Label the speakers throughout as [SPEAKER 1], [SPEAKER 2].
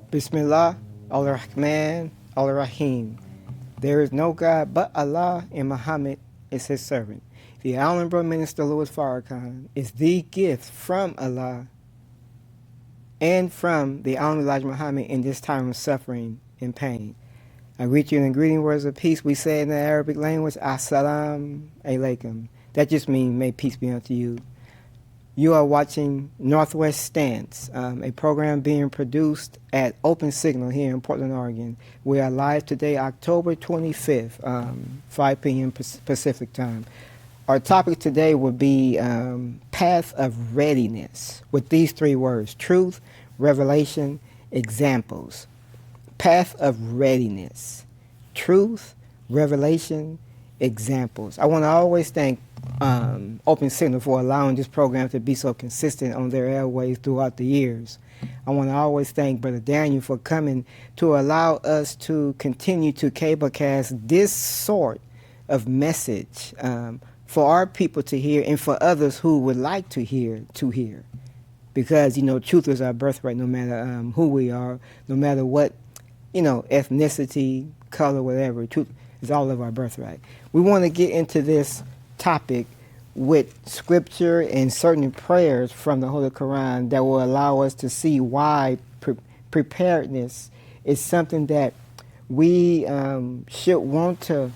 [SPEAKER 1] Bismillah, Ar-Rahman, Ar-Rahim. There is no God but Allah, and Muhammad is his servant. The Honorable Minister Louis Farrakhan is the gift from Allah and from the Honorable Elijah Muhammad in this time of suffering and pain. I greet you in the greeting words of peace. We say in the Arabic language, Assalamu alaikum. That just means, may peace be unto you. You are watching Northwest Stance, a program being produced at Open Signal here in Portland, Oregon. We are live today, October 25th, 5 p.m. Pacific time. Our topic today will be Path of Readiness, with these three words: truth, revelation, examples. Path of Readiness, truth, revelation, examples. I want to always thank Open Signal for allowing this program to be so consistent on their airways throughout the years. I want to always thank Brother Daniel for coming to allow us to continue to cablecast this sort of message for our people to hear and for others who would like to hear. Because, truth is our birthright, no matter who we are, no matter what, ethnicity, color, whatever. Truth is all of our birthright. We want to get into this topic with scripture and certain prayers from the Holy Quran that will allow us to see why preparedness is something that we should want to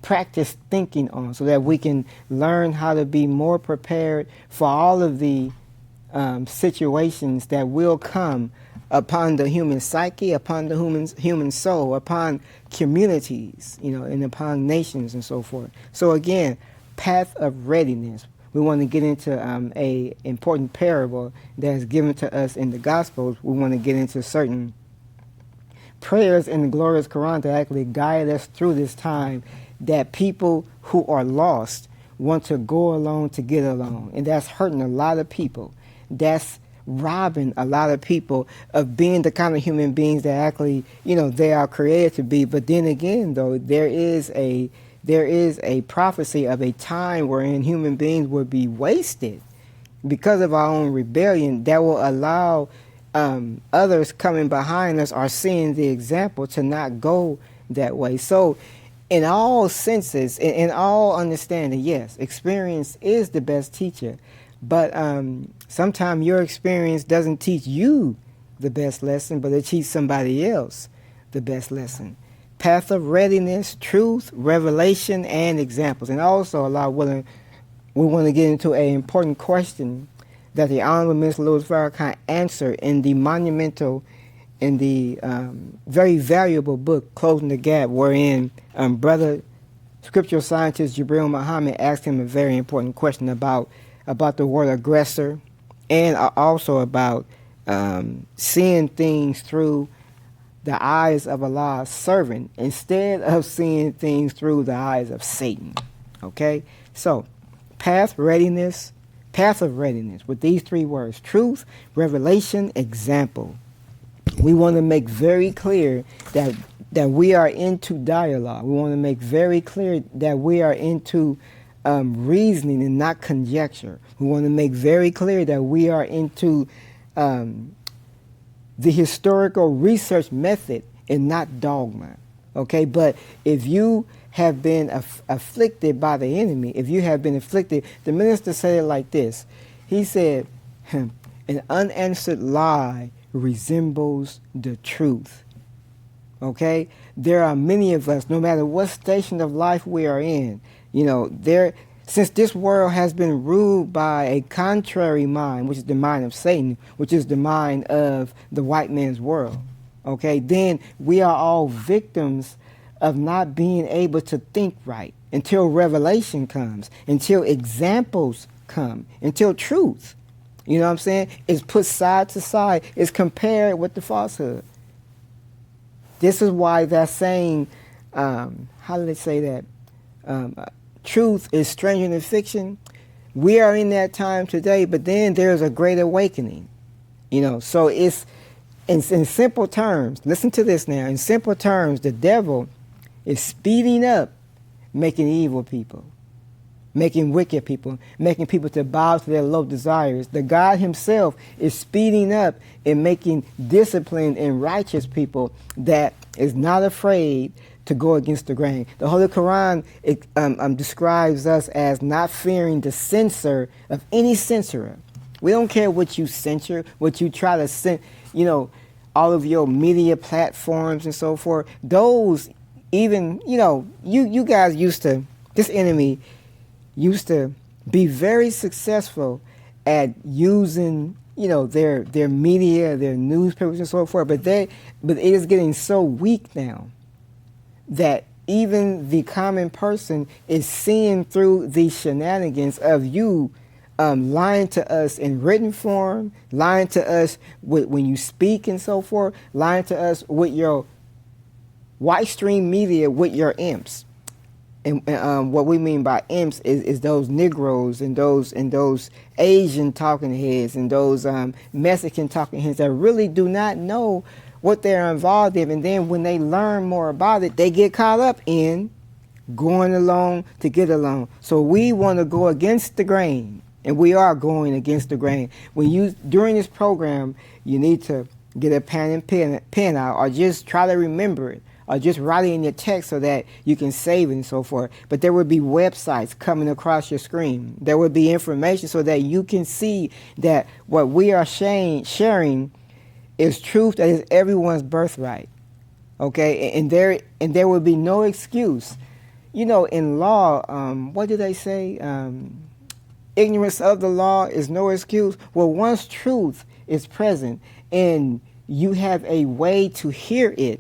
[SPEAKER 1] practice thinking on, so that we can learn how to be more prepared for all of the situations that will come upon the human psyche, upon the human soul, upon communities, and upon nations and so forth. So again, path of readiness. We want to get into a important parable that is given to us in the Gospels. We want to get into certain prayers in the glorious Quran to actually guide us through this time that people who are lost want to go along to get along. And that's hurting a lot of people. That's robbing a lot of people of being the kind of human beings that actually, they are created to be. But then again, though, there is a prophecy of a time wherein human beings will be wasted because of our own rebellion, that will allow others coming behind us or seeing the example to not go that way. So in all senses, in all understanding, yes, experience is the best teacher. But sometimes your experience doesn't teach you the best lesson, but it teaches somebody else the best lesson. Path of readiness, truth, revelation, and examples. And also, Allah willing, we want to get into an important question that the Honorable Minister Louis Farrakhan answered in the monumental, in the very valuable book, Closing the Gap, wherein brother scriptural scientist Jibril Muhammad asked him a very important question about the word aggressor, and also about seeing things through the eyes of Allah's servant instead of seeing things through the eyes of Satan. Okay? So, path of readiness, with these three words: truth, revelation, example. We want to make very clear that we are into dialogue. We want to make very clear that we are into reasoning and not conjecture. We want to make very clear that we are into the historical research method and not dogma. Okay, but if you have been afflicted by the enemy, if you have been afflicted, the minister said it like this. He said, an unanswered lie resembles the truth. Okay, there are many of us, no matter what station of life we are in, since this world has been ruled by a contrary mind, which is the mind of Satan, which is the mind of the white man's world, okay, then we are all victims of not being able to think right until revelation comes, until examples come, until truth, is put side to side, is compared with the falsehood. This is why that saying, how do they say that? Truth is stranger than fiction. We are in that time today, but then there's a great awakening. So it's, in simple terms, listen to this now, in simple terms, the devil is speeding up making evil people. making wicked people, making people to bow to their low desires. The God himself is speeding up and making disciplined and righteous people that is not afraid to go against the grain. The Holy Quran describes us as not fearing the censor of any censorer. We don't care what you censor, what you try to all of your media platforms and so forth. Those, even, you guys this enemy used to be very successful at using, their media, their newspapers and so forth. But it is getting so weak now that even the common person is seeing through the shenanigans of you lying to us in written form, lying to us when you speak and so forth, lying to us with your white stream media, with your imps. And what we mean by imps is those Negroes and those Asian talking heads and those Mexican talking heads that really do not know what they're involved in. And then when they learn more about it, they get caught up in going along to get along. So we want to go against the grain, and we are going against the grain. During this program, you need to get a pen and pen out, or just try to remember it, or just write it in your text so that you can save it and so forth. But there would be websites coming across your screen. There would be information so that you can see that what we are sharing is truth that is everyone's birthright. Okay? And there would be no excuse. In law, what do they say? Ignorance of the law is no excuse. Well, once truth is present and you have a way to hear it,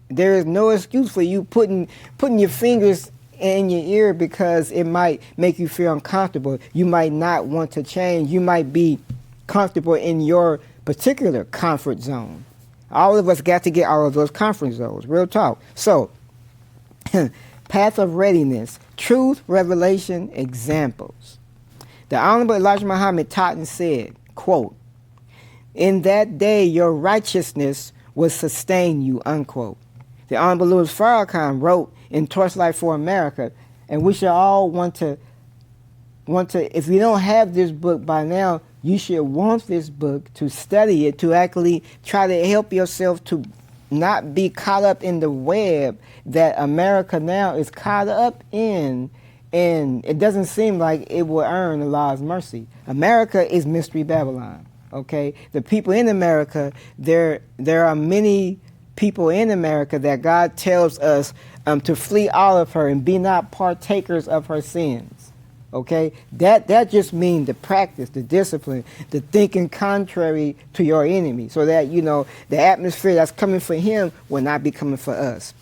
[SPEAKER 1] there is no excuse for you putting your fingers in your ear because it might make you feel uncomfortable. You might not want to change. You might be comfortable in your particular comfort zone. All of us got to get out of those comfort zones. Real talk. So, path of readiness, truth, revelation, examples. The Honorable Elijah Muhammad taught and said, quote, "In that day your righteousness will sustain you," unquote. The Honorable Louis Farrakhan wrote in Torchlight for America, and we should all want to, if you don't have this book by now, you should want this book to study it, to actually try to help yourself to not be caught up in the web that America now is caught up in, and it doesn't seem like it will earn Allah's mercy. America is Mystery Babylon, okay? The people in America, there are many people in America that God tells us to flee all of her and be not partakers of her sins. Okay? That just means the practice, the discipline, the thinking contrary to your enemy, so that, the atmosphere that's coming for him will not be coming for us.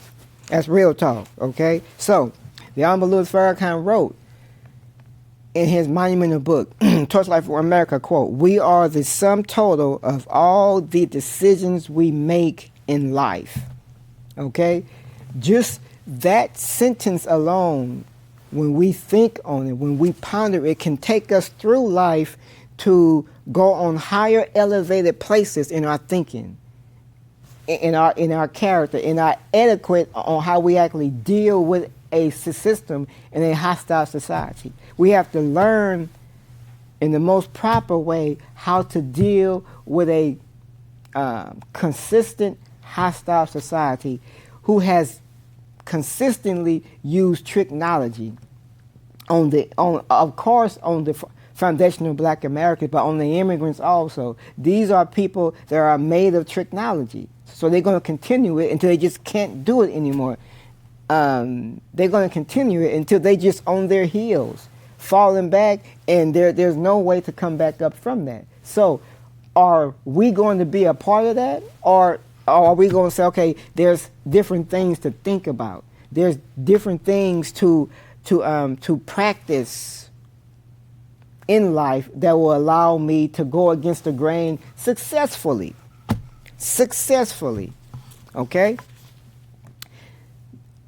[SPEAKER 1] That's real talk, okay? So, the Honorable Louis Farrakhan wrote in his monumental book, Torchlight for America, quote, "We are the sum total of all the decisions we make in life." Okay? Just that sentence alone, when we think on it, when we ponder it, can take us through life to go on higher elevated places in our thinking, in our character, in our etiquette on how we actually deal with a system in a hostile society. We have to learn in the most proper way how to deal with a consistent hostile society who has consistently used technology on the foundational Black Americans, but on the immigrants also. These are people that are made of technology, so they're going to continue it until they just can't do it anymore. They're going to continue it until they just on their heels, falling back, and there's no way to come back up from that. So, are we going to be a part of that, or are we going to say, okay, there's different things to think about. There's different things to practice in life that will allow me to go against the grain successfully. Successfully. Okay?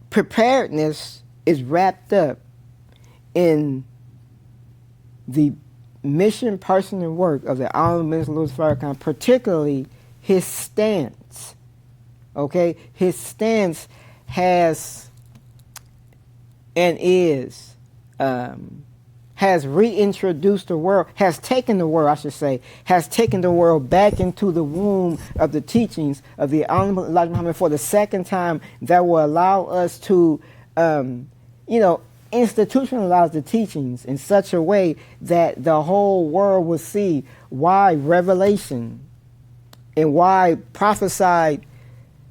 [SPEAKER 1] Preparedness is wrapped up in the mission, person, and work of the Honorable Minister Louis Farrakhan, particularly his stance. Okay? His stance has and is has reintroduced the world, has taken the world, I should say, has taken the world back into the womb of the teachings of the Honorable Elijah Muhammad for the second time, that will allow us to, institutionalize the teachings in such a way that the whole world will see why revelation and why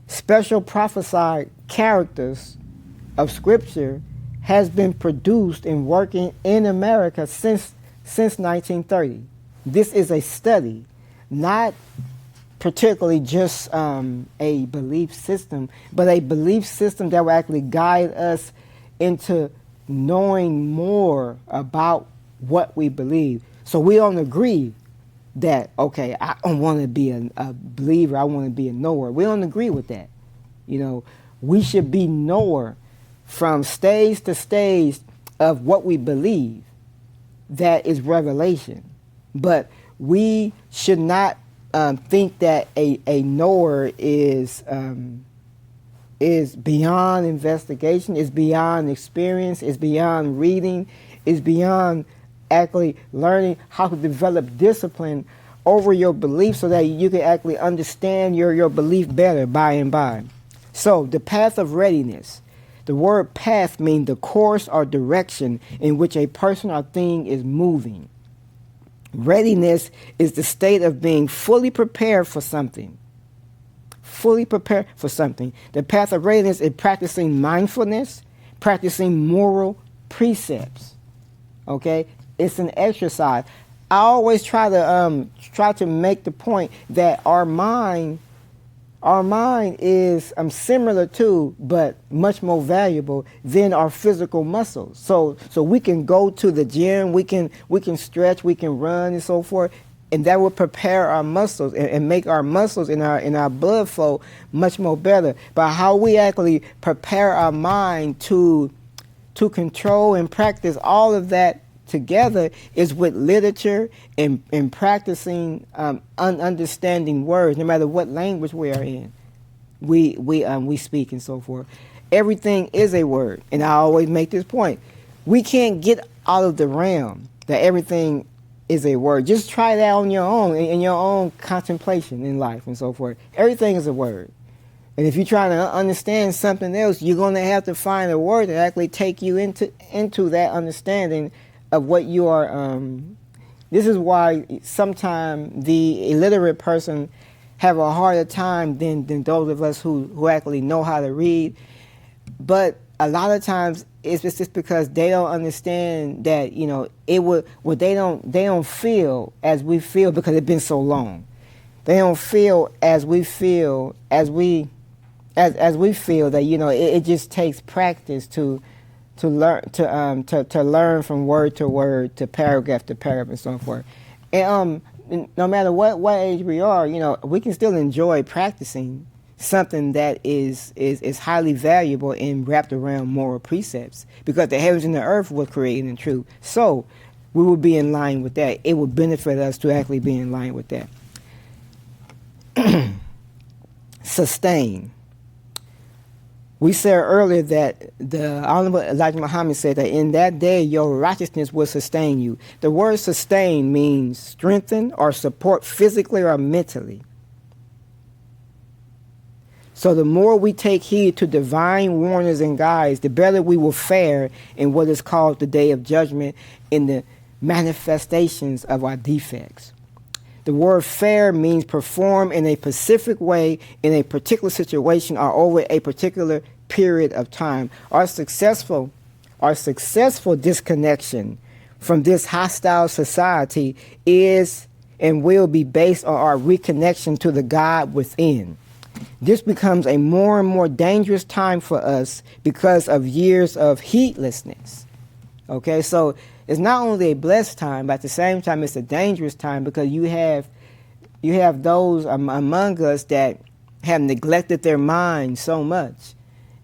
[SPEAKER 1] special prophesied characters of Scripture has been produced and working in America since 1930. This is a study, not particularly just a belief system, but a belief system that will actually guide us into knowing more about what we believe. So we don't agree that, okay, I don't want to be a believer, I want to be a knower. We don't agree with that. We should be knower from stage to stage of what we believe. That is revelation. But we should not think that a knower is beyond investigation, is beyond experience, is beyond reading, is beyond actually learning how to develop discipline over your belief so that you can actually understand your belief better by and by. So, the path of readiness. The word path means the course or direction in which a person or thing is moving. Readiness is the state of being fully prepared for something. Fully prepared for something. The path of readiness is practicing mindfulness, practicing moral precepts. Okay? It's an exercise. I always try to make the point that our mind is similar to, but much more valuable than our physical muscles. So we can go to the gym, we can stretch, we can run and so forth, and that will prepare our muscles and make our muscles in our blood flow much more better. But how we actually prepare our mind to control and practice all of that together is with literature and practicing understanding words, no matter what language we are in. We speak and so forth. Everything is a word, and I always make this point. We can't get out of the realm that everything is a word. Just try that on your own, in your own contemplation in life and so forth. Everything is a word. And if you're trying to understand something else, you're going to have to find a word that actually take you into that understanding of what you are. This is why sometimes the illiterate person have a harder time than those of us who actually know how to read. But a lot of times it's just because they don't understand that they don't feel as we feel because it's been so long. They don't feel as we feel as we feel that it just takes practice to learn from word to word, to paragraph to paragraph, and so forth. And no matter what age we are, we can still enjoy practicing something that is highly valuable and wrapped around moral precepts, because the heavens and the earth were created in truth. So we will be in line with that. It would benefit us to actually be in line with that. Sustain. We said earlier that the Honorable Elijah Muhammad said that in that day your righteousness will sustain you. The word sustain means strengthen or support physically or mentally. So the more we take heed to divine warnings and guides, the better we will fare in what is called the day of judgment, in the manifestations of our defects. The word fare means perform in a specific way in a particular situation or over a particular period of time. Our successful disconnection from this hostile society is and will be based on our reconnection to the God within. This becomes a more and more dangerous time for us because of years of heedlessness. Okay, so it's not only a blessed time, but at the same time it's a dangerous time, because you have those among us that have neglected their minds so much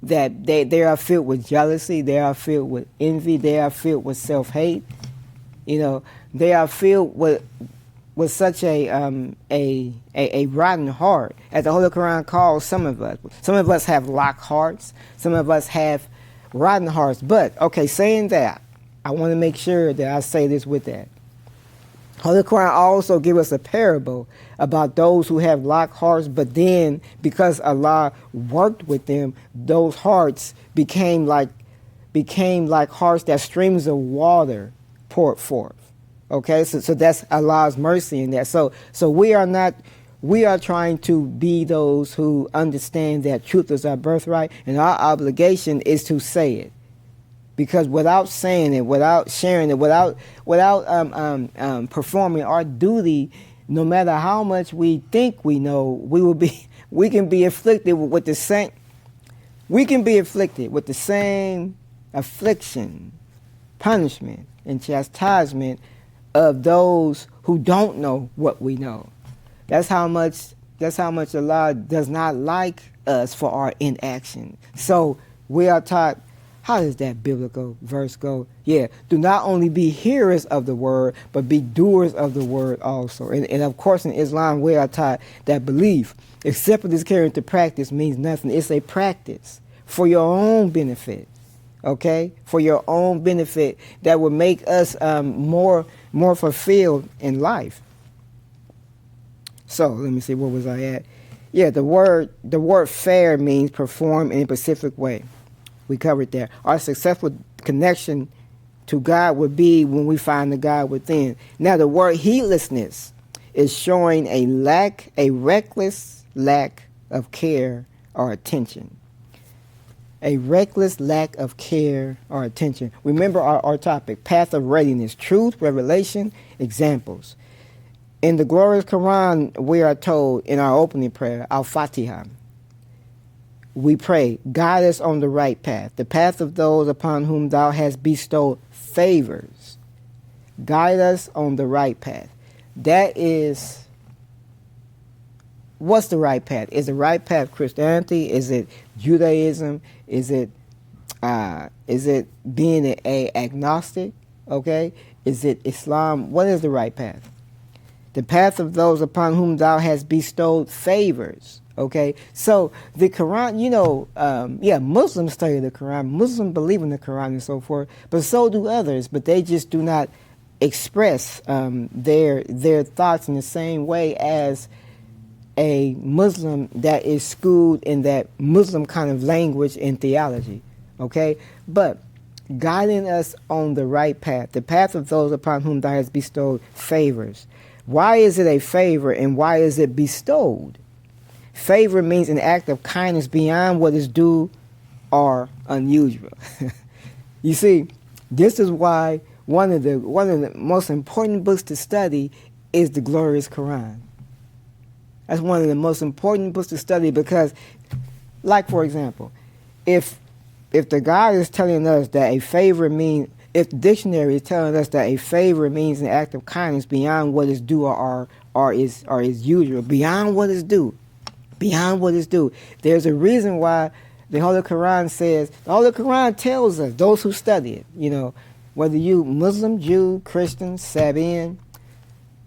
[SPEAKER 1] that they are filled with jealousy, they are filled with envy, they are filled with self-hate. They are filled with such a rotten heart, as the Holy Quran calls some of us. Some of us have locked hearts. Some of us have rotten hearts. But, okay, saying that, I want to make sure that I say this with that. Holy Quran also give us a parable about those who have locked hearts, but then because Allah worked with them, those hearts became like hearts that streams of water poured forth. Okay, so that's Allah's mercy in that. So we are trying to be those who understand that truth is our birthright, and our obligation is to say it. Because without saying it, without sharing it, without performing our duty, no matter how much we think we know, we can be afflicted with the same. We can be afflicted with the same affliction, punishment, and chastisement of those who don't know what we know. That's how much Allah does not like us for our inaction. So we are taught. How does that biblical verse go? Yeah, do not only be hearers of the word, but be doers of the word also. And of course, in Islam, we are taught that belief, except for this carried into practice, means nothing. It's a practice for your own benefit, okay? For your own benefit that will make us more fulfilled in life. So let me see, where was I at? Yeah, the word fair means perform in a specific way. We covered that. Our successful connection to God would be when we find the God within. Now, the word heedlessness is showing a reckless lack of care or attention. A reckless lack of care or attention. Remember our topic, path of readiness, truth, revelation, examples. In the glorious Quran, we are told in our opening prayer, Al-Fatiha, we pray, guide us on the right path, the path of those upon whom thou hast bestowed favors. Guide us on the right path. That is, what's the right path? Is the right path Christianity? Is it Judaism? Is it being a agnostic? Okay? Is it Islam? What is the right path? The path of those upon whom thou hast bestowed favors. Okay, so the Quran, Muslims study the Quran, Muslims believe in the Quran and so forth, but so do others, but they just do not express their thoughts in the same way as a Muslim that is schooled in that Muslim kind of language and theology. Okay, but guiding us on the right path, the path of those upon whom thou hast bestowed favors. Why is it a favor and why is it bestowed? Favor means an act of kindness beyond what is due or unusual. You see, this is why one of the most important books to study is the glorious Quran. That's one of the most important books to study because, like for example, if the God is telling us that a favor means, if the dictionary is telling us that a favor means an act of kindness beyond what is due or is usual, beyond what is due. Beyond what is due. There's a reason why the Holy Quran says, the Holy Quran tells us, those who study it, whether you Muslim, Jew, Christian, Sabian,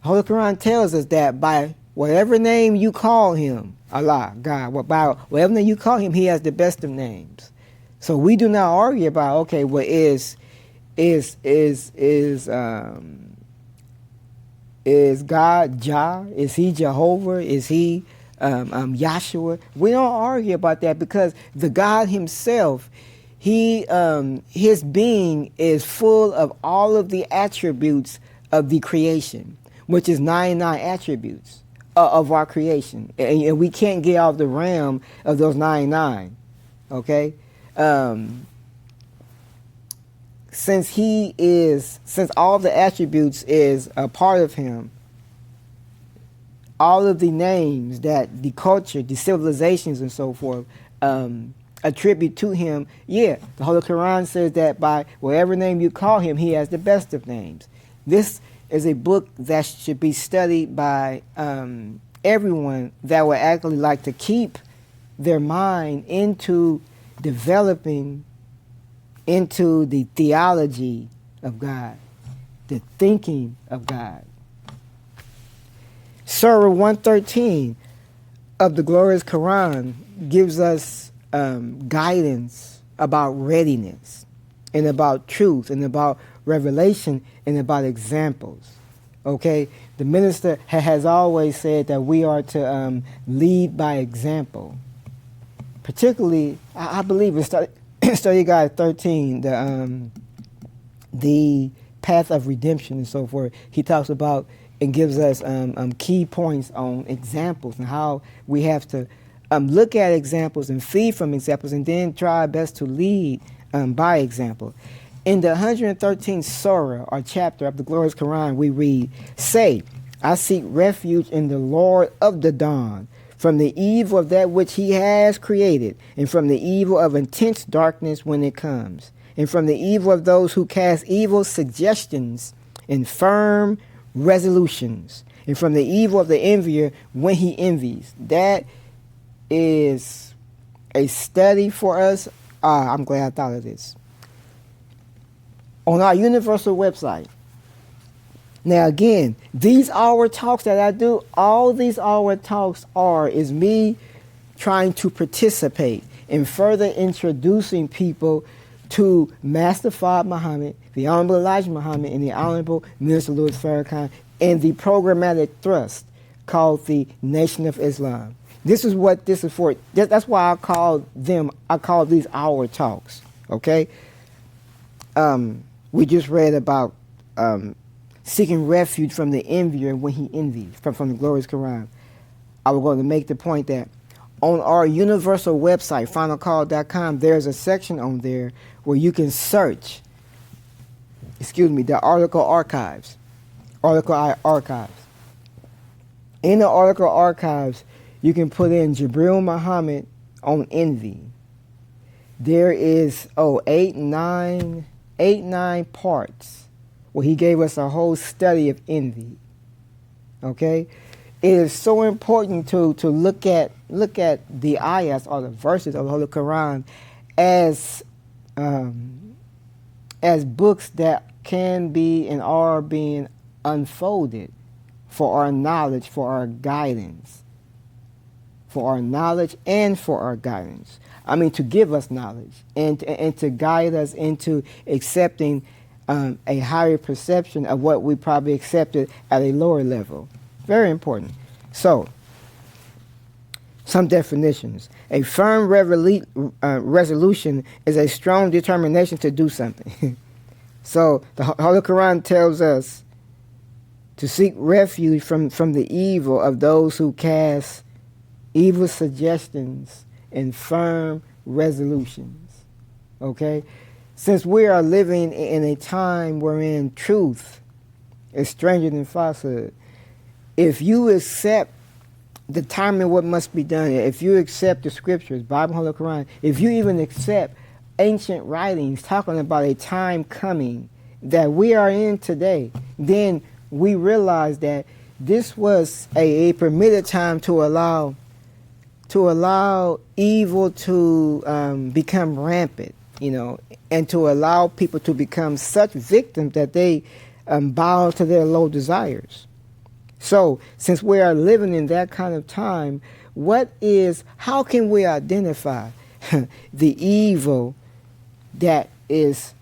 [SPEAKER 1] the Holy Quran tells us that by whatever name you call him, Allah, God, by whatever name you call him, he has the best of names. So we do not argue about, okay, what is God Jah? Is he Jehovah? Is he Yahshua? We don't argue about that because the God himself, his being is full of all of the attributes of the creation, which is 99 attributes of our creation. And we can't get off the realm of those 99. Okay? Since all the attributes is a part of him, all of the names that the culture, the civilizations and so forth attribute to him, the Holy Quran says that by whatever name you call him, he has the best of names. This is a book that should be studied by everyone that would actually like to keep their mind into developing into the theology of God, the thinking of God. Surah 113 of the glorious Quran gives us guidance about readiness and about truth and about revelation and about examples. Okay, the minister has always said that we are to lead by example. Particularly, I believe in study guide 13, the path of redemption and so forth. He talks about and gives us key points on examples and how we have to look at examples and feed from examples, and then try our best to lead by example. In the 113th surah, or chapter of the glorious Quran, we read, "Say, I seek refuge in the Lord of the dawn, from the evil of that which he has created, and from the evil of intense darkness when it comes, and from the evil of those who cast evil suggestions and firm resolutions, and from the evil of the envier when he envies." That is a study for us. I'm glad I thought of this. On our universal website. Now again, these hour talks that I do, all these hour talks is me trying to participate in further introducing people to Master Fard Muhammad, the Honorable Elijah Muhammad, and the Honorable Minister Louis Farrakhan, and the programmatic thrust called the Nation of Islam. This is what this is for. That's why I call these hour talks. Okay? We just read about seeking refuge from the envier when he envies, from the glorious Quran. I was going to make the point that on our universal website, finalcall.com, there's a section on there where you can search, the article archives. In the article archives, you can put in Jibril Muhammad on envy. There is, 9 parts where he gave us a whole study of envy. Okay? It is so important to look at the ayahs, or the verses of the Holy Quran, as books that can be and are being unfolded for our knowledge, for our guidance. For our knowledge and for our guidance. I mean, to give us knowledge and to guide us into accepting a higher perception of what we probably accepted at a lower level. Very important. So, some definitions. A firm resolution is a strong determination to do something. So, the Holy Quran tells us to seek refuge from the evil of those who cast evil suggestions and firm resolutions. Okay? Since we are living in a time wherein truth is stranger than falsehood, if you accept the time and what must be done, if you accept the scriptures, Bible, Holy Quran, if you even accept ancient writings talking about a time coming that we are in today, then we realize that this was a permitted time to allow evil to become rampant, and to allow people to become such victims that they bow to their low desires. So, since we are living in that kind of time, how can we identify the evil that is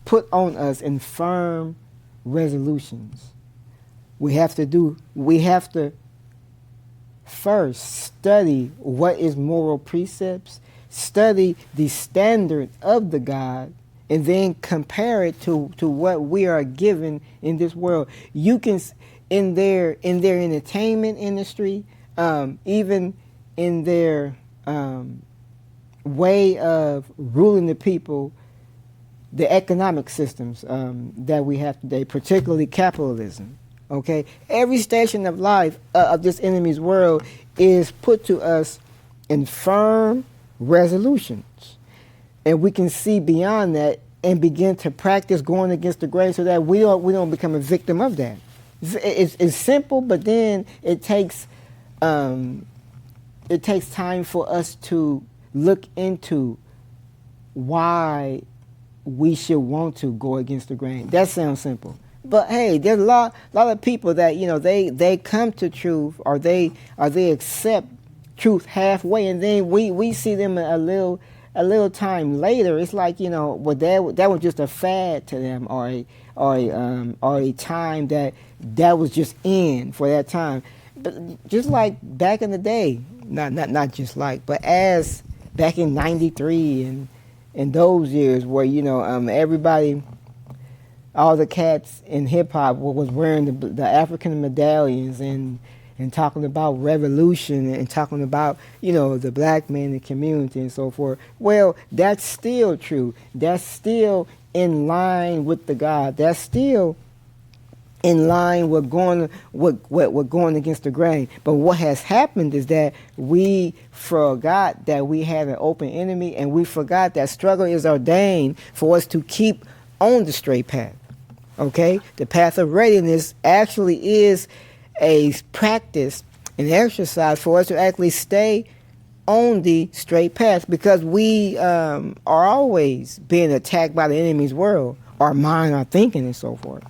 [SPEAKER 1] put on us in firm resolutions? We have to first study what is moral precepts, study the standard of the God, and then compare it to what we are given in this world. You can, in their entertainment industry, even in their way of ruling the people, the economic systems that we have today, particularly capitalism. Okay, every station of life of this enemy's world is put to us in firm resolutions, and we can see beyond that and begin to practice going against the grain, so that we don't become a victim of that. It's simple, but then it takes time for us to look into why we should want to go against the grain. That sounds simple. But hey, there's a lot of people that they come to truth, or they accept truth halfway, and then we see them a little a little time later, it's like, well, that was just a fad to them, or a time that was just in for that time. But just like back in the day, not just like, but as back in '93 and in those years where everybody, all the cats in hip hop was wearing the African medallions and talking about revolution and talking about the black man in the community and so forth. Well, that's still true. That's still in line with the God. That's still in line with going against the grain. But what has happened is that we forgot that we have an open enemy, and we forgot that struggle is ordained for us to keep on the straight path. Okay? The path of readiness actually is a practice, an exercise for us to actually stay on the straight path, because we are always being attacked by the enemy's world, our mind, our thinking, and so forth.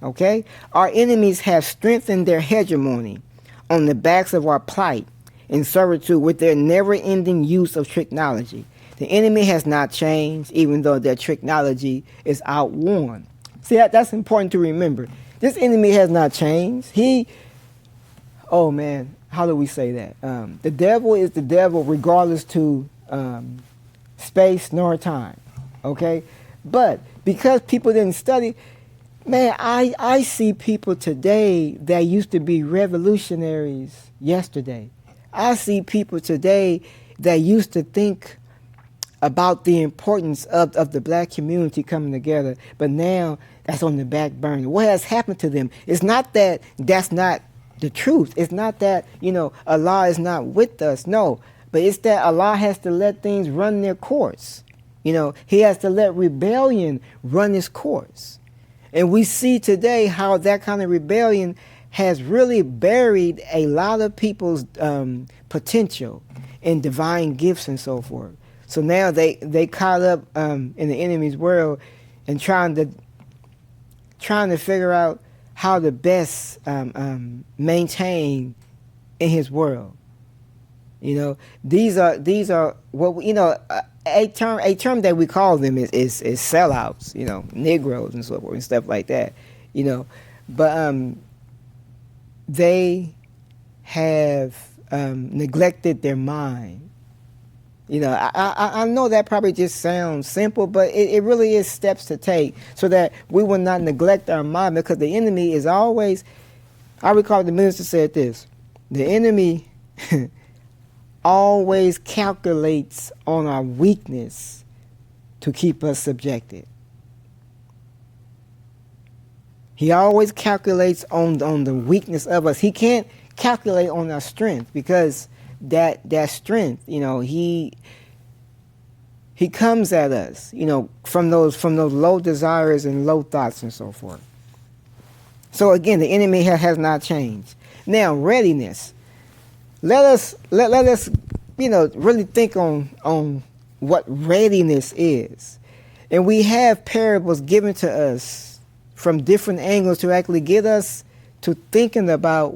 [SPEAKER 1] Okay? Our enemies have strengthened their hegemony on the backs of our plight and servitude with their never-ending use of technology. The enemy has not changed, even though their technology is outworn. See, that's important to remember. This enemy has not changed. Oh man, how do we say that? The devil is the devil regardless to space nor time. Okay? But because people didn't study, man, I see people today that used to be revolutionaries yesterday. I see people today that used to think about the importance of the black community coming together, but now that's on the back burner. What has happened to them? It's not that that's not the truth. It's not that, Allah is not with us. No, but it's that Allah has to let things run their course. He has to let rebellion run its course. And we see today how that kind of rebellion has really buried a lot of people's potential and divine gifts and so forth. So now they caught up in the enemy's world and trying to figure out how to best maintain in his world. These are what a term that we call them is sellouts, Negroes and so forth and stuff like that, but they have neglected their mind. I know that probably just sounds simple, but it really is steps to take so that we will not neglect our mind, because the enemy is always, I recall the minister said this, the enemy always calculates on our weakness to keep us subjected. He always calculates on the weakness of us. He can't calculate on our strength, because that strength, he comes at us, from those low desires and low thoughts and so forth. So again, the enemy has not changed. Now, readiness. Let us really think on what readiness is. And we have parables given to us from different angles to actually get us to thinking about,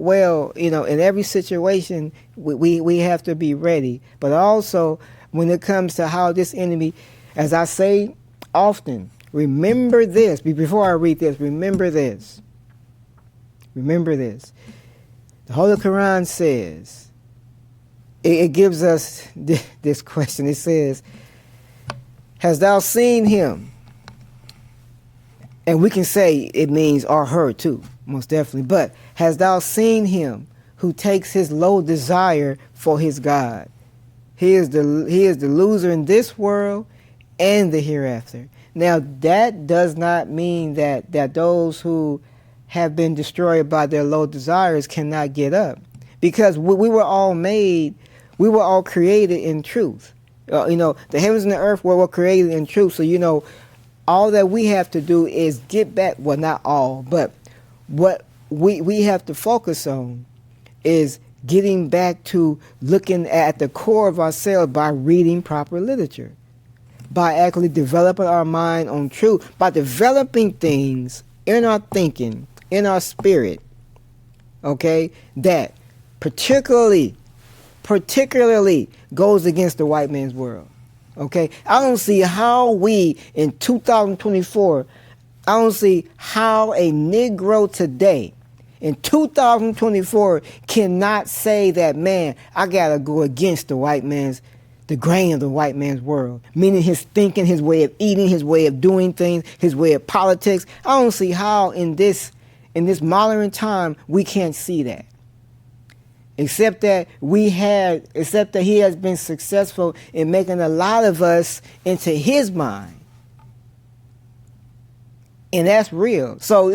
[SPEAKER 1] in every situation we have to be ready. But also when it comes to how this enemy, as I say often, remember this. Before I read this, remember this. Remember this. The Holy Quran says, it gives us this question. It says, "Hast thou seen him?" And we can say it means or her too, most definitely. But "hast thou seen him who takes his low desire for his God? He is the loser in this world and the hereafter." Now that does not mean that those who have been destroyed by their low desires cannot get up, because we were all made. We were all created in truth. The heavens and the earth were created in truth. So, all that we have to do is get back. Well, not all, but what we have to focus on is getting back to looking at the core of ourselves by reading proper literature, by actually developing our mind on truth, by developing things in our thinking, in our spirit, okay, that particularly goes against the white man's world. Okay? I don't see how we, in 2024, I don't see how a Negro today, in 2024, cannot say that, man, I got to go against the grain of the white man's world. Meaning his thinking, his way of eating, his way of doing things, his way of politics. I don't see how in this modern time we can't see that. Except that he has been successful in making a lot of us into his mind. And that's real. So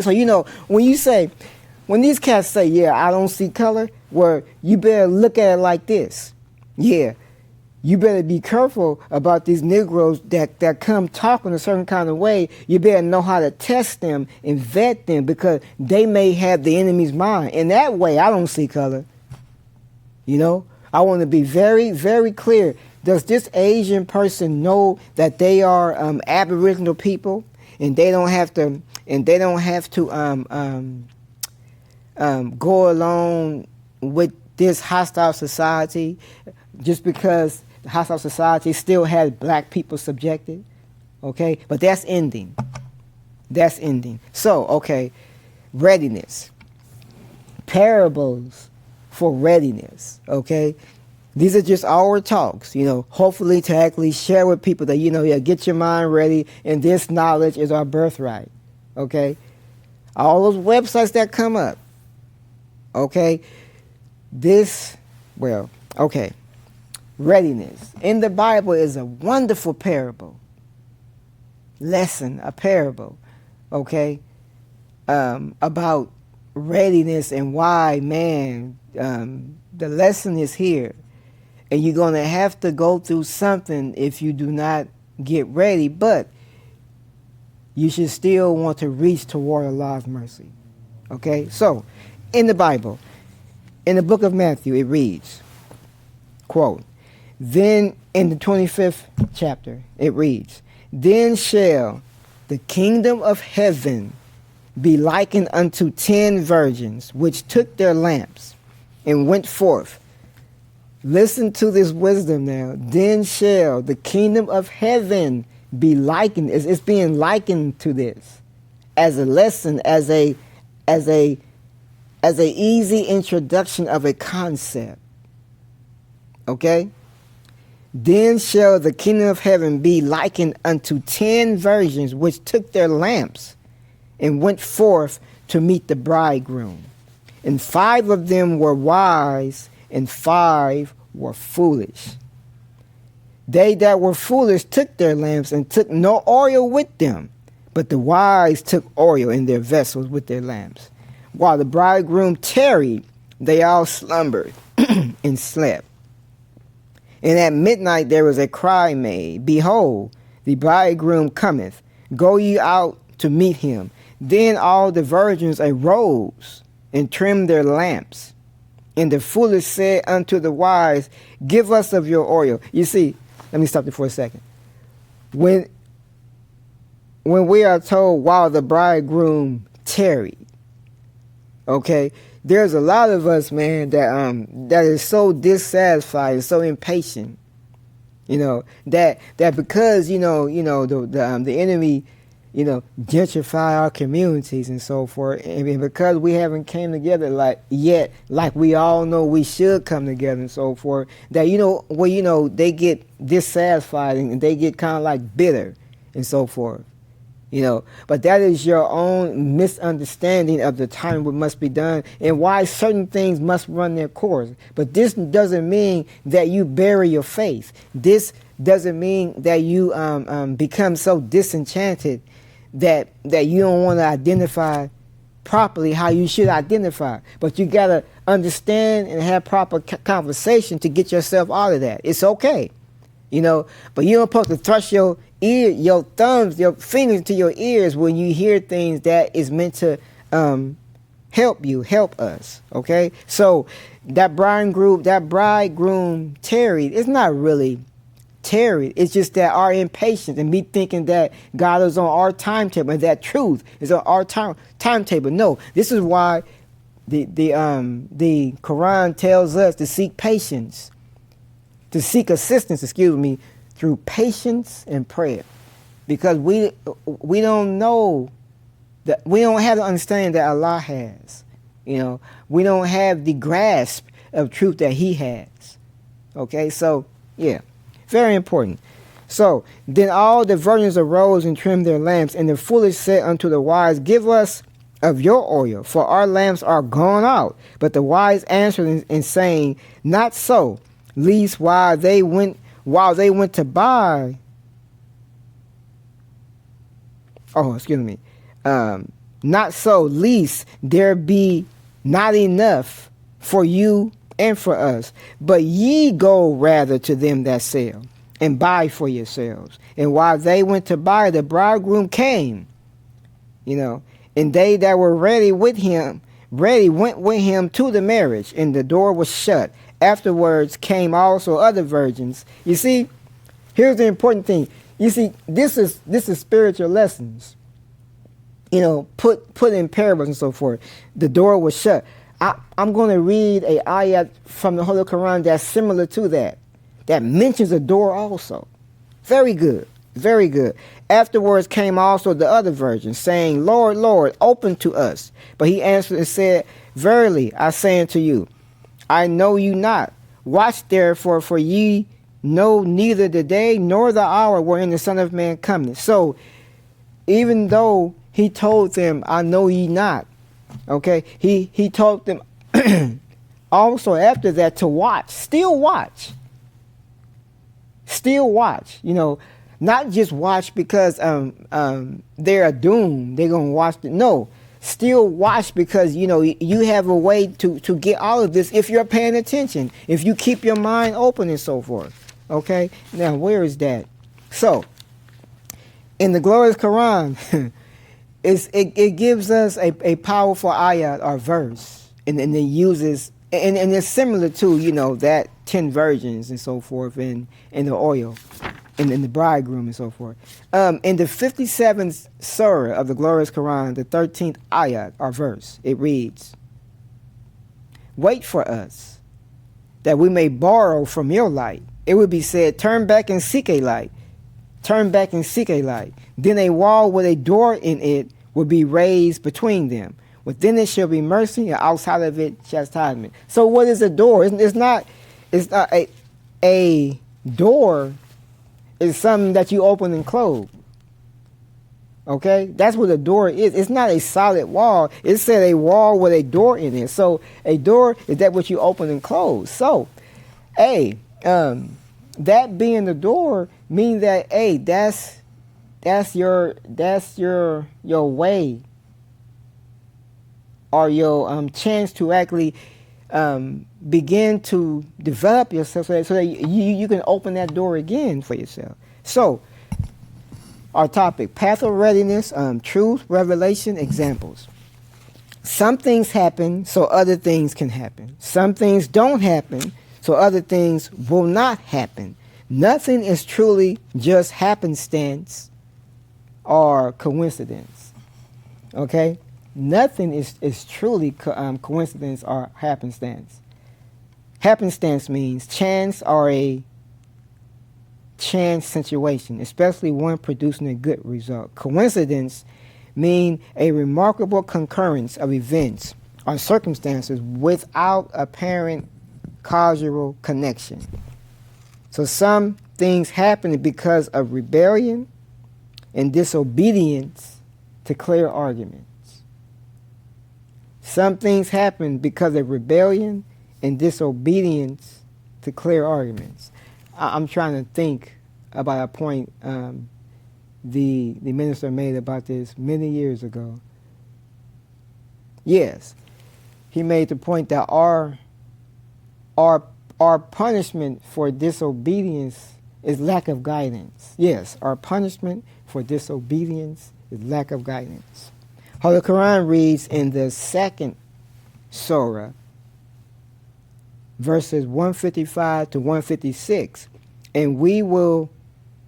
[SPEAKER 1] when these cats say, yeah, I don't see color, well, you better look at it like this. Yeah, you better be careful about these Negroes that come talking a certain kind of way. You better know how to test them and vet them, because they may have the enemy's mind. In that way, I don't see color. I want to be very, very clear. Does this Asian person know that they are Aboriginal people, and they don't have to go along with this hostile society just because the hostile society still has black people subjected? Okay, but that's ending. So, okay, readiness. Parables for readiness, okay? These are just our talks, hopefully to actually share with people that, get your mind ready, and this knowledge is our birthright, okay? All those websites that come up, okay? Readiness. In the Bible is a wonderful parable. A parable, okay? About readiness and why, man, the lesson is here. And you're going to have to go through something if you do not get ready, but you should still want to reach toward Allah's mercy. Okay? So, in the Bible, in the book of Matthew, it reads, quote, then in the 25th chapter, it reads, then shall the kingdom of heaven be likened unto 10 virgins, which took their lamps and went forth. Listen to this wisdom now. Then shall the kingdom of heaven be likened. It's being likened to this as a lesson, as a easy introduction of a concept. Okay? Then shall the kingdom of heaven be likened unto 10 virgins, which took their lamps and went forth to meet the bridegroom. And 5 of them were wise, and 5 were foolish. They that were foolish took their lamps and took no oil with them, but the wise took oil in their vessels with their lamps. While the bridegroom tarried, they all slumbered and slept. And at midnight there was a cry made, behold, the bridegroom cometh, go ye out to meet him. Then all the virgins arose and trimmed their lamps. And the foolish said unto the wise, give us of your oil. You see, let me stop there for a second. When we are told, while the bridegroom tarried, okay, there's a lot of us, man, that is so dissatisfied and so impatient, that because the enemy, gentrify our communities and so forth, and because we haven't came together like we all know we should come together and so forth, that they get dissatisfied and they get kind of like bitter and so forth. But that is your own misunderstanding of the time what must be done and why certain things must run their course. But this doesn't mean that you bury your faith. This doesn't mean that you become so disenchanted that you don't want to identify properly how you should identify. But you got to understand and have proper conversation to get yourself out of that. It's okay. But you don't supposed to thrust your thumbs, your fingers into your ears when you hear things that is meant to help us. Okay? So that bridegroom tarried, it's not really tarried. It's just that our impatience and me thinking that God is on our timetable and that truth is on our timetable. No, this is why the Quran tells us to seek patience, to seek assistance, through patience and prayer, because we don't know that, we don't have the understanding that Allah has. You know, we don't have the grasp of truth that He has. Okay, so yeah, very important. So then all the virgins arose and trimmed their lamps, and the foolish said unto the wise, Give us of your oil, for our lamps are gone out. But the wise answered and saying, Not so, lest while they went to buy. Not so, lest there be not enough for you and for us, but ye go rather to them that sell, and buy for yourselves. And while they went to buy, the bridegroom came, and they that were ready went with him to the marriage, and the door was shut. Afterwards came also other virgins. You see, here's the important thing. You see, this is spiritual lessons. Put in parables and so forth. The door was shut. I'm going to read a ayat from the Holy Quran that's similar to that mentions a door also. Very good, very good. Afterwards came also the other virgins, saying, Lord, Lord, open to us. But he answered and said, Verily, I say unto you, I know you not. Watch therefore, for ye know neither the day nor the hour wherein the Son of Man cometh. So, even though he told them, I know ye not, okay, he told them also after that to watch, still watch, not just watch because they're doomed, they're gonna watch it. No, still watch because you have a way to get all of this if you're paying attention, if you keep your mind open and so forth. Okay, now where is that? So in the glorious Quran, it gives us a powerful ayat or verse, and it uses, and it's similar to that 10 virgins and so forth, and the oil, and the bridegroom and so forth. In the 57th surah of the glorious Quran, the 13th ayat or verse, it reads, Wait for us, that we may borrow from your light. It would be said, Turn back and seek a light. Turn back and seek a light. Then a wall with a door in it will be raised between them. Within it shall be mercy, and outside of it chastisement. So what is a door? It's not a door is something that you open and close. Okay? That's what a door is. It's not a solid wall. It said a wall with a door in it. So a door is that what you open and close. So, that being the door means that that's your way, or your chance to actually begin to develop yourself so that you can open that door again for yourself. So our topic, path of readiness, truth, revelation, examples. Some things happen so other things can happen. Some things don't happen so other things will not happen. Nothing is truly just happenstance or coincidence. Okay? Nothing is truly coincidence or happenstance. Happenstance means chance or a chance situation, especially one producing a good result. Coincidence means a remarkable concurrence of events or circumstances without apparent causal connection. So some things happen because of rebellion and disobedience to clear arguments. Some things happen because of rebellion and disobedience to clear arguments. I'm trying to think about a point the minister made about this many years ago. Yes, he made the point that our punishment for disobedience is lack of guidance. Yes, our punishment for disobedience is lack of guidance. Holy Quran reads in the 2nd surah, verses 155 to 156, and we will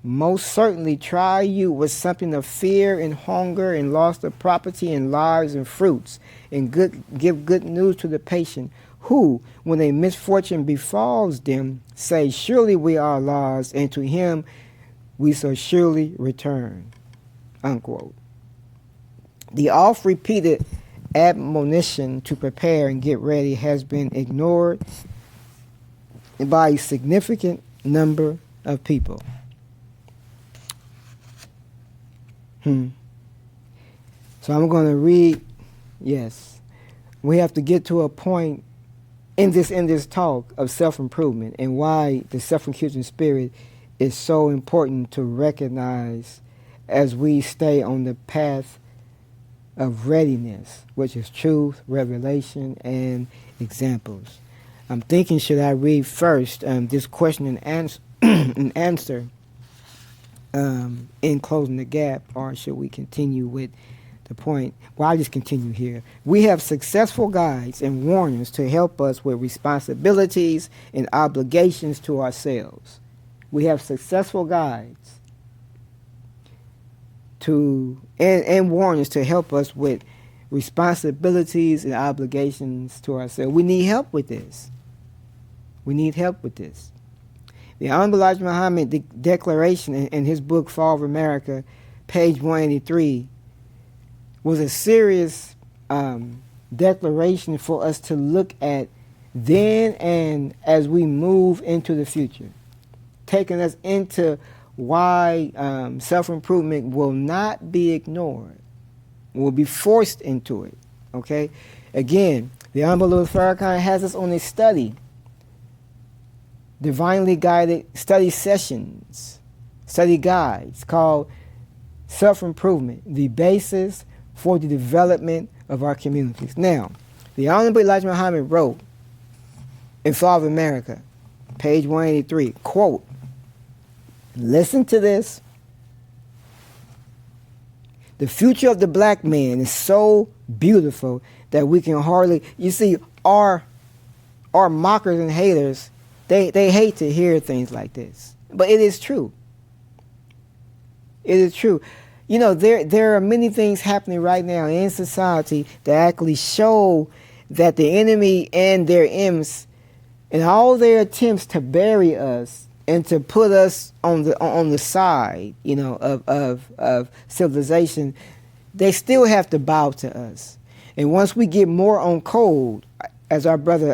[SPEAKER 1] most certainly try you with something of fear and hunger and loss of property and lives and fruits, and give good news to the patient who, when a misfortune befalls them, say, surely we are Allah's, and to him we shall surely return. Unquote. The oft-repeated admonition to prepare and get ready has been ignored by a significant number of people. So I'm going to read, yes. We have to get to a point in this talk of self-improvement and why the self-accusing spirit is so important to recognize as we stay on the path of readiness, which is truth, revelation, and examples. I'm thinking, should I read first this question and answer in closing the gap, or should we continue with the point? Well, I'll just continue here. We have successful guides and warners to help us with responsibilities and obligations to ourselves. We have successful guides and warnings to help us with responsibilities and obligations to ourselves. We need help with this. We need help with this. The Honorable Elijah Muhammad declaration in his book, Fall of America, page 183, was a serious declaration for us to look at then and as we move into the future, taking us into why self-improvement will not be ignored, will be forced into it. Okay? Again, the Honorable Louis Farrakhan has us on a study, divinely guided study sessions, study guides called Self-Improvement, the Basis for the Development of Our Communities. Now, the Honorable Elijah Muhammad wrote in Fall of America, page 183, quote, listen to this. The future of the black man is so beautiful that we can hardly, you see, our mockers and haters, they hate to hear things like this. But it is true. It is true. You know, there are many things happening right now in society that actually show that the enemy and their imps and all their attempts to bury us and to put us on the side, you know, of civilization, they still have to bow to us. And once we get more on code, as our brother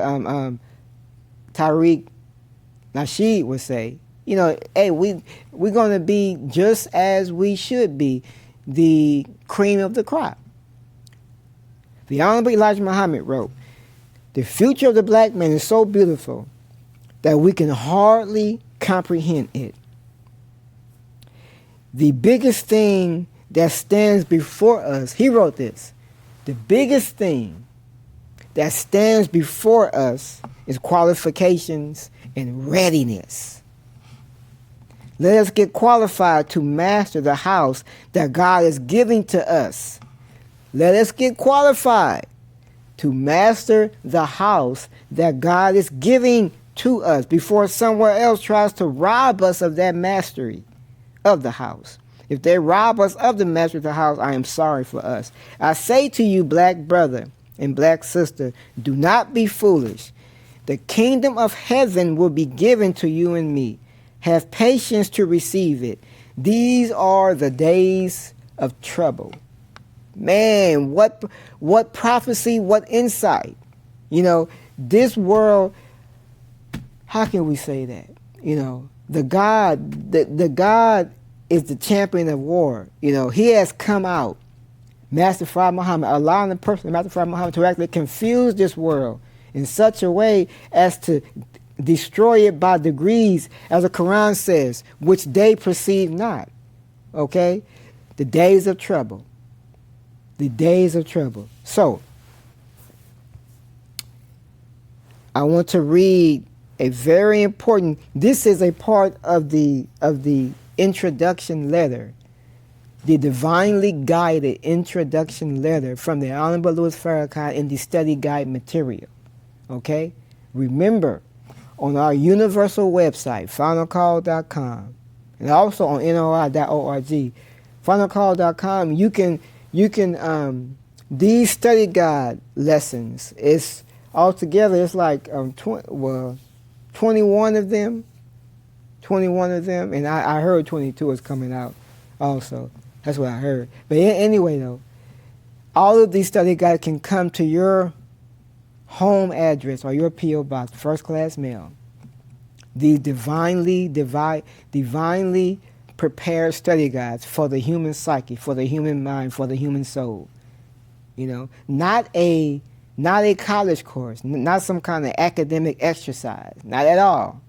[SPEAKER 1] Tariq Nasheed would say, you know, hey, we're going to be just as we should be, the cream of the crop. The Honorable Elijah Muhammad wrote, the future of the black man is so beautiful that we can hardly comprehend it. The biggest thing that stands before us, he wrote this, the biggest thing that stands before us is qualifications and readiness. Let us get qualified to master the house that God is giving to us. Let us get qualified to master the house that God is giving to us before somewhere else tries to rob us of that mastery of the house. If they rob us of the mastery of the house, I am sorry for us. I say to you, black brother and black sister, do not be foolish. The kingdom of heaven will be given to you and me. Have patience to receive it. These are the days of trouble. Man, what prophecy, what insight. You know, this world, how can we say that? You know, the God is the champion of war. You know, he has come out, Master Fard Muhammad, allowing the person, Master Fard Muhammad, to actually confuse this world in such a way as to destroy it by degrees, as the Quran says, which they perceive not. Okay? The days of trouble. The days of trouble. So, I want to read a very important, this is a part of the introduction letter, the divinely guided introduction letter from the Honorable Louis Farrakhan in the study guide material. Okay? Remember, on our universal website, finalcall.com, and also on NOI.org, finalcall.com, you can these study guide lessons altogether it's like 21 of them. 21 of them, and I heard 22 is coming out also. That's what I heard. But anyway, though, all of these study guides can come to your home address or your P.O. box, first class mail. These divinely prepared study guides for the human psyche, for the human mind, for the human soul. You know, not a college course, not some kind of academic exercise. Not at all.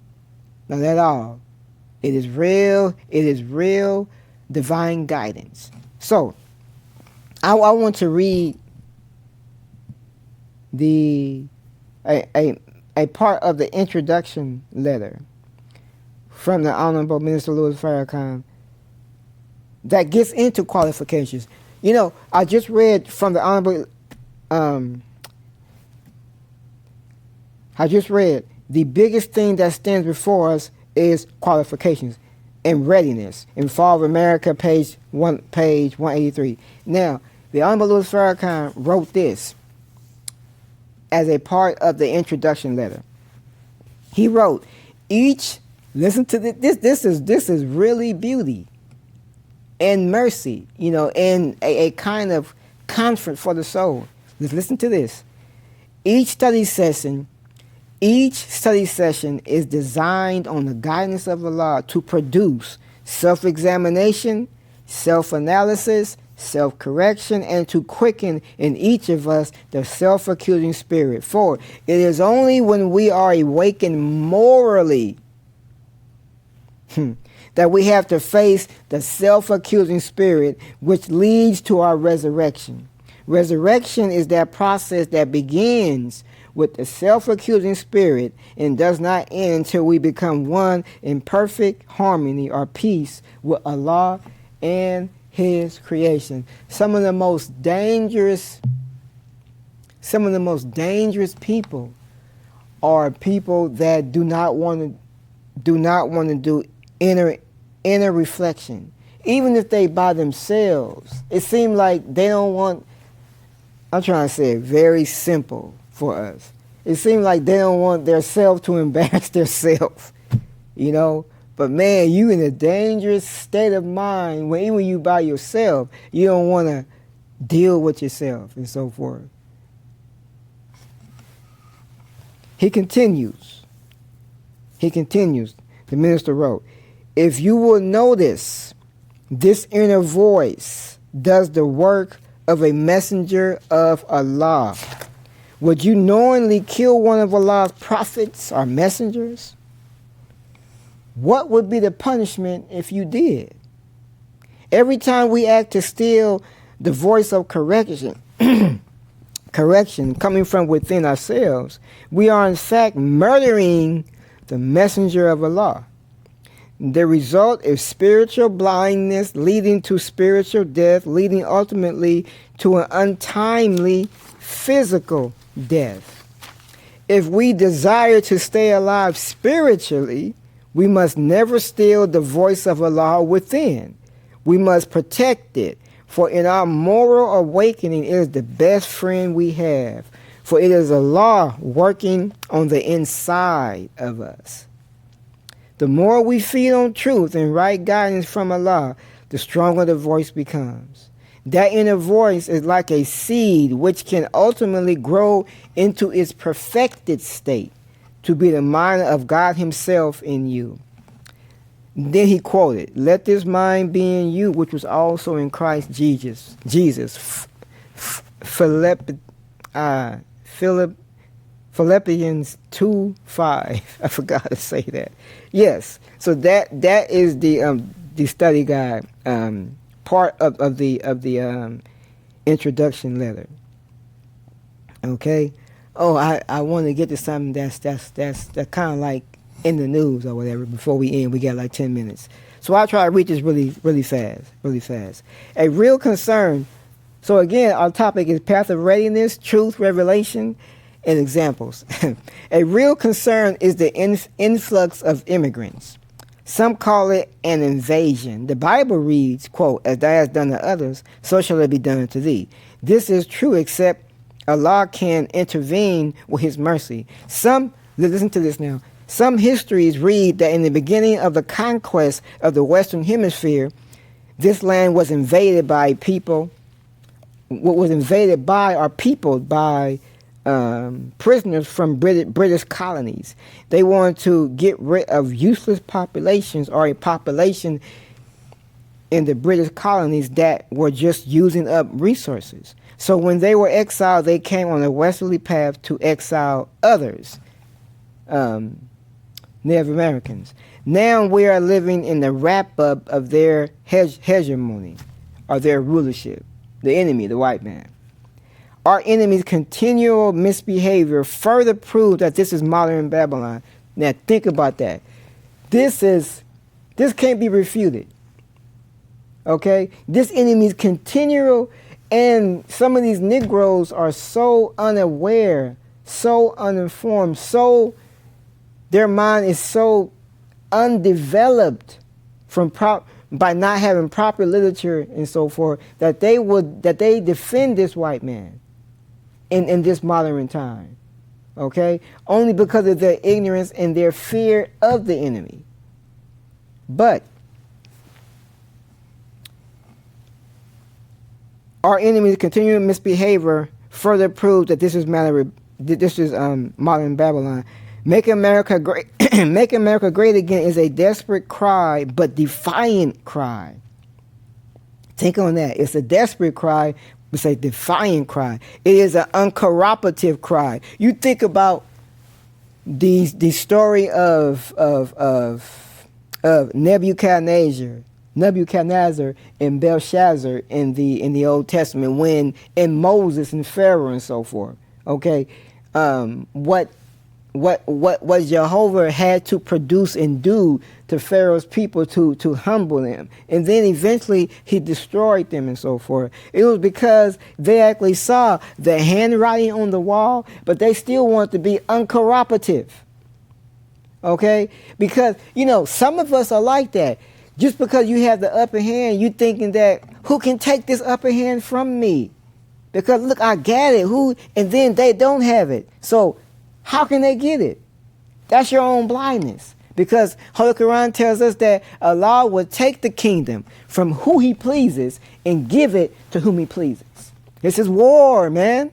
[SPEAKER 1] Not at all. It is real divine guidance. So, I want to read a part of the introduction letter from the Honorable Minister Louis Farrakhan that gets into qualifications. You know, I just read from the Honorable, the biggest thing that stands before us is qualifications and readiness. In Fall of America, page 183. Now, the Honorable Louis Farrakhan wrote this as a part of the introduction letter. He wrote, listen to this. This is really beauty and mercy, you know, and a kind of comfort for the soul. Listen to this. Each study session is designed on the guidance of Allah to produce self-examination, self-analysis, self-correction, and to quicken in each of us the self-accusing spirit. For it is only when we are awakened morally that we have to face the self-accusing spirit, which leads to our resurrection. Resurrection is that process that begins with the self-accusing spirit and does not end until we become one in perfect harmony or peace with Allah and His creation. Some of the most dangerous people are people that do not want to do inner reflection. Even if they by themselves, it seems like they don't want. I'm trying to say it very simple for us. It seems like they don't want their self to embarrass their self, you know. But man, you in a dangerous state of mind when even you by yourself, you don't want to deal with yourself and so forth. He continues. The minister wrote, if you will notice, this inner voice does the work of a messenger of Allah. Would you knowingly kill one of Allah's prophets or messengers? What would be the punishment if you did? Every time we act to steal the voice of correction coming from within ourselves, we are in fact murdering the messenger of Allah. The result is spiritual blindness, leading to spiritual death, leading ultimately to an untimely physical death. If we desire to stay alive spiritually, we must never steal the voice of Allah within. We must protect it, for in our moral awakening it is the best friend we have, for it is Allah working on the inside of us. The more we feed on truth and right guidance from Allah, the stronger the voice becomes. That inner voice is like a seed which can ultimately grow into its perfected state to be the mind of God Himself in you. Then he quoted, let this mind be in you which was also in Christ Jesus. Philippians 2:5. I forgot to say that. Yes. So that is the study guide part of the introduction letter. Okay. Oh, I want to get to something that's kind of like in the news or whatever. Before we end, we got like 10 minutes. So I'll try to read this really fast. A real concern. So again, our topic is path of readiness, truth, revelation, and examples. A real concern is the influx of immigrants. Some call it an invasion. The Bible reads, quote, as thou hast done to others, so shall it be done to thee. This is true, except Allah can intervene with his mercy. Listen to this now. Some histories read that in the beginning of the conquest of the Western Hemisphere, this land was invaded by people, was invaded by or peopled by prisoners from British colonies. They wanted to get rid of useless populations or a population in the British colonies that were just using up resources. So when they were exiled, they came on a westerly path to exile others, Native Americans. Now we are living in the wrap-up of their hegemony or their rulership, the enemy, the white man. Our enemy's continual misbehavior further proves that this is modern Babylon. Now think about that. This can't be refuted. Okay? This enemy's continual, and some of these Negroes are so unaware, so uninformed, their mind is so undeveloped by not having proper literature and so forth, that they defend this white man in this modern time. Okay? Only because of their ignorance and their fear of the enemy. But our enemy's continuing misbehavior further proves that this is modern Babylon. Make America great. Make America great again is a desperate cry, but defiant cry. Think on that. It's a desperate cry. It's a defiant cry. It is an uncooperative cry. You think about the story of Nebuchadnezzar and Belshazzar in the Old Testament, and Moses and Pharaoh and so forth. Okay, what Jehovah had to produce and do to Pharaoh's people to humble them, and then eventually he destroyed them and so forth. It was because they actually saw the handwriting on the wall, but they still wanted to be uncooperative. Okay, because some of us are like that. Just because you have the upper hand, you thinking that who can take this upper hand from me? Because look, I got it. And then they don't have it. So how can they get it? That's your own blindness. Because Holy Quran tells us that Allah will take the kingdom from who he pleases and give it to whom he pleases. This is war, man.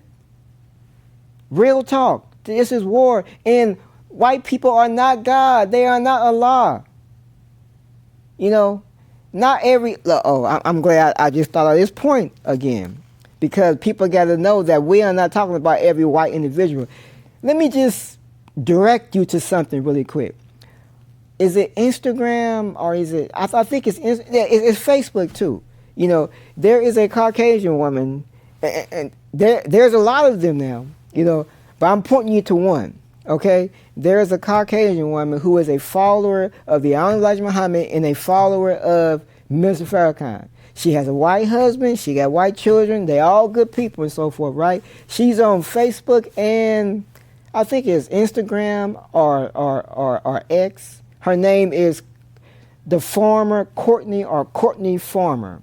[SPEAKER 1] Real talk. This is war. And white people are not God. They are not Allah. Not every... I'm glad I just thought of this point again. Because people got to know that we are not talking about every white individual. Let me just direct you to something really quick. Is it Instagram or is it... I think it's Facebook too. There is a Caucasian woman, and there's a lot of them now, but I'm pointing you to one. Okay, there is a Caucasian woman who is a follower of the Honorable Elijah Muhammad and a follower of Mr. Farrakhan. She has a white husband, she got white children, they all good people and so forth, right? She's on Facebook and I think it's Instagram or X. Her name is the Farmer Courtney Farmer,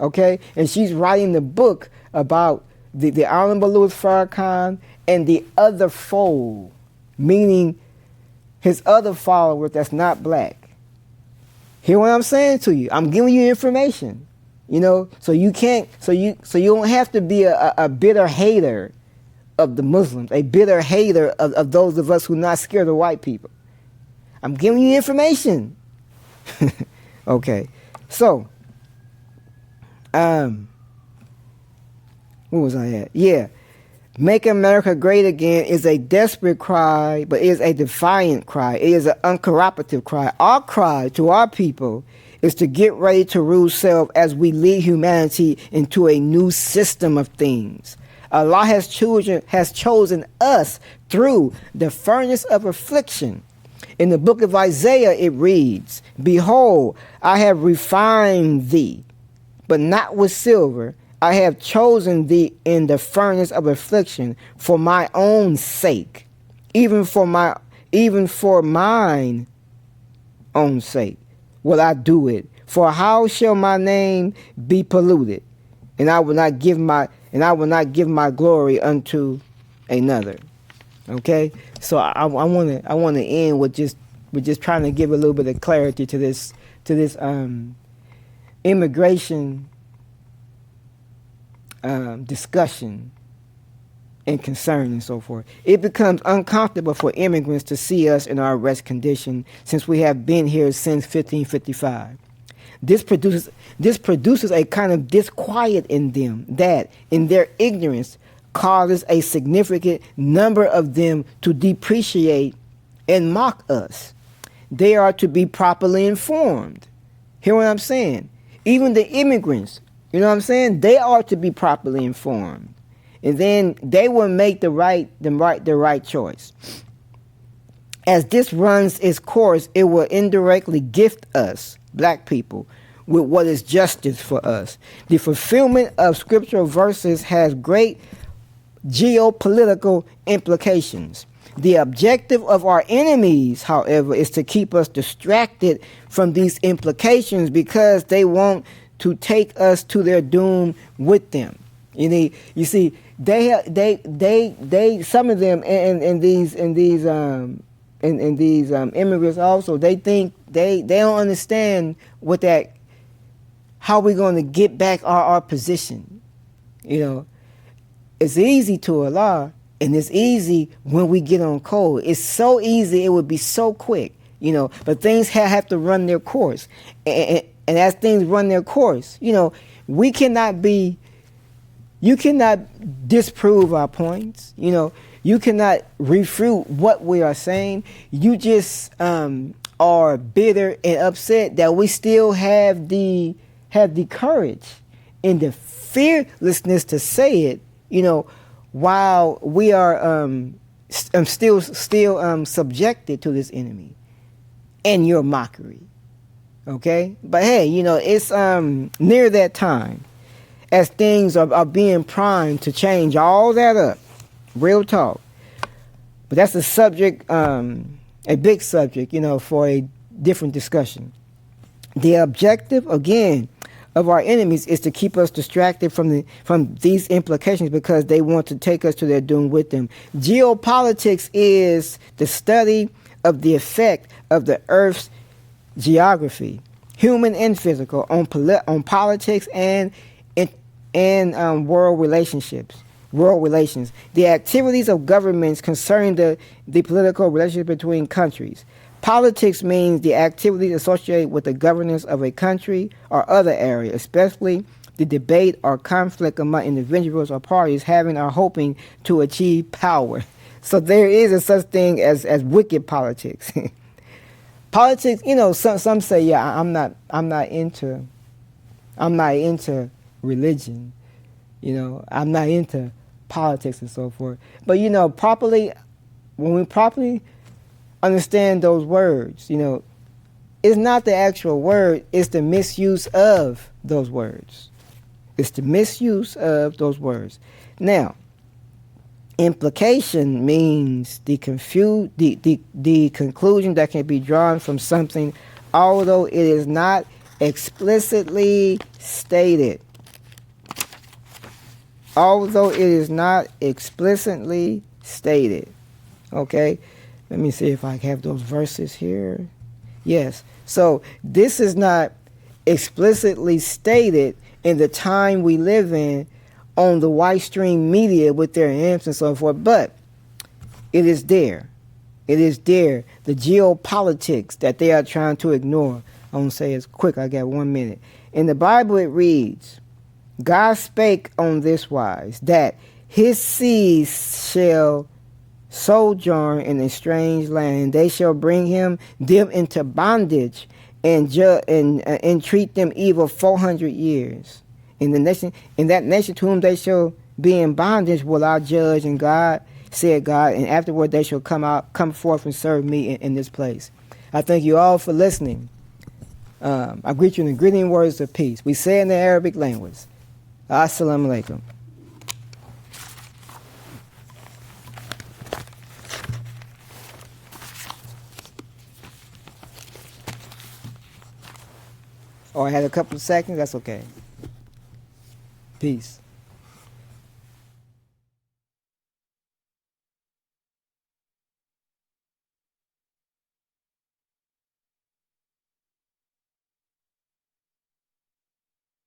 [SPEAKER 1] okay? And she's writing the book about the Honorable Louis Farrakhan and the other fold, meaning his other follower that's not black. Hear what I'm saying to you? I'm giving you information, so you don't have to be a bitter hater of the Muslims, a bitter hater of those of us who are not scared of white people. I'm giving you information. Okay, so where was I at? Yeah. Make America great again is a desperate cry, but it is a defiant cry. It is an uncooperative cry. Our cry to our people is to get ready to rule self as we lead humanity into a new system of things. Allah has chosen us through the furnace of affliction. In the book of Isaiah it reads, "Behold, I have refined thee, but not with silver. I have chosen thee in the furnace of affliction for my own sake, even for mine own sake will I do it. For how shall my name be polluted? And I will not give and I will not give my glory unto another. Okay, so I want to end with just trying to give a little bit of clarity to this immigration discussion and concern and so forth. It becomes uncomfortable for immigrants to see us in our arrest condition since we have been here since 1555. This produces a kind of disquiet in them that, in their ignorance, causes a significant number of them to depreciate and mock us. They are to be properly informed. Hear what I'm saying? Even the immigrants, you know what I'm saying? They are to be properly informed. And then they will make the right choice. As this runs its course, it will indirectly gift us, black people, with what is justice for us. The fulfillment of scriptural verses has great geopolitical implications. The objective of our enemies, however, is to keep us distracted from these implications because they want to take us to their doom with them. You see, they some of them and these immigrants also, they think they don't understand what that, how we're going to get back our position. You know, it's easy to Allah, and it's easy when we get on code. It's so easy, it would be so quick, you know, but things have to run their course. And as things run their course, you know, you cannot disprove our points, you know, you cannot refute what we are saying. You just are bitter and upset that we still have the courage and the fearlessness to say it, you know, while we are still subjected to this enemy and your mockery. Okay? But hey, you know, it's near that time as things are being primed to change all that up. Real talk. But that's a subject, a big subject, you know, for a different discussion. The objective, again, of our enemies is to keep us distracted from these implications because they want to take us to their doom with them. Geopolitics is the study of the effect of the Earth's geography, human and physical, on politics and world relationships. World relations. The activities of governments concerning the political relationship between countries. Politics means the activities associated with the governance of a country or other area, especially the debate or conflict among individuals or parties having or hoping to achieve power. So there is a such thing as wicked politics. Politics, you know, some say, yeah, I'm not into religion. You know, I'm not into politics and so forth. But you know, when we properly understand those words, you know, it's not the actual word, it's the misuse of those words. It's the misuse of those words. Now, implication means the conclusion that can be drawn from something, although it is not explicitly stated. Although it is not explicitly stated. Okay? Let me see if I have those verses here. Yes. So this is not explicitly stated in the time we live in on the white stream media with their amps and so forth, but it is there. It is there. The geopolitics that they are trying to ignore. I'm going to say it's quick. I got 1 minute. In the Bible it reads, God spake on this wise, that his seed shall sojourn in a strange land, and they shall bring them into bondage and entreat them evil 400 years. In that nation to whom they shall be in bondage will I judge, and God said God, and afterward they shall come forth and serve me in this place. I thank you all for listening. I greet you in the greeting words of peace. We say in the Arabic language, Assalamu alaikum. Oh, I had a couple of seconds? That's okay. Peace.